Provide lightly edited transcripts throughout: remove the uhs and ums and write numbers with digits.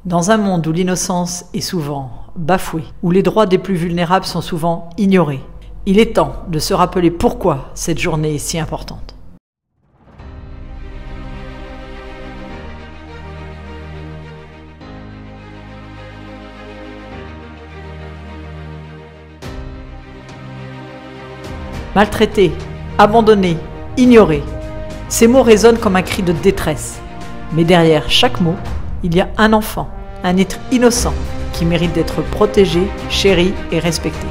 Dans un monde où l'innocence est souvent bafouée, où les droits des plus vulnérables sont souvent ignorés, il est temps de se rappeler pourquoi cette journée est si importante. Maltraité, abandonné, ignoré, ces mots résonnent comme un cri de détresse. Mais derrière chaque mot, il y a un enfant, un être innocent qui mérite d'être protégé, chéri et respecté.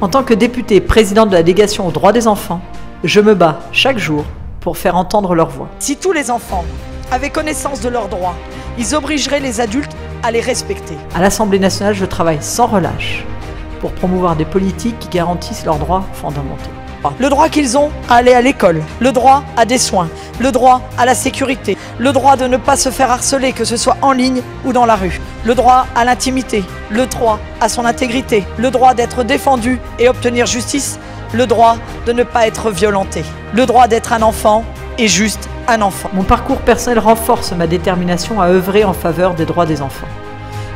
En tant que députée présidente de la délégation aux droits des enfants, je me bats chaque jour pour faire entendre leur voix. Si tous les enfants avaient connaissance de leurs droits, ils obligeraient les adultes à les respecter. À l'Assemblée nationale, je travaille sans relâche pour promouvoir des politiques qui garantissent leurs droits fondamentaux. Le droit qu'ils ont à aller à l'école, le droit à des soins, le droit à la sécurité, le droit de ne pas se faire harceler, que ce soit en ligne ou dans la rue, le droit à l'intimité, le droit à son intégrité, le droit d'être défendu et obtenir justice, le droit de ne pas être violenté, le droit d'être un enfant et juste un enfant. Mon parcours personnel renforce ma détermination à œuvrer en faveur des droits des enfants.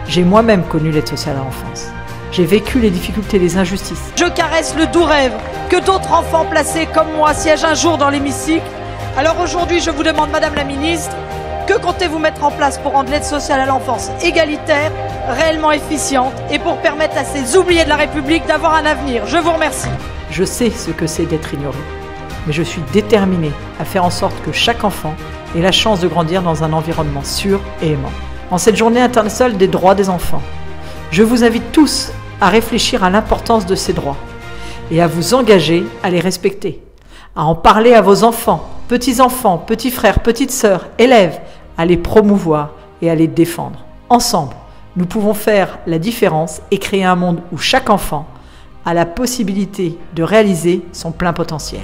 J'ai moi-même connu l'aide sociale à l'enfance. J'ai vécu les difficultés et les injustices. Je caresse le doux rêve que d'autres enfants placés comme moi siègent un jour dans l'hémicycle. Alors aujourd'hui, je vous demande, Madame la Ministre, que comptez-vous mettre en place pour rendre l'aide sociale à l'enfance égalitaire, réellement efficiente et pour permettre à ces oubliés de la République d'avoir un avenir? Je vous remercie. Je sais ce que c'est d'être ignoré, mais je suis déterminée à faire en sorte que chaque enfant ait la chance de grandir dans un environnement sûr et aimant. En cette journée internationale des droits des enfants, je vous invite tous à réfléchir à l'importance de ces droits et à vous engager à les respecter, à en parler à vos enfants, petits-enfants, petits frères, petites sœurs, élèves, à les promouvoir et à les défendre. Ensemble, nous pouvons faire la différence et créer un monde où chaque enfant a la possibilité de réaliser son plein potentiel.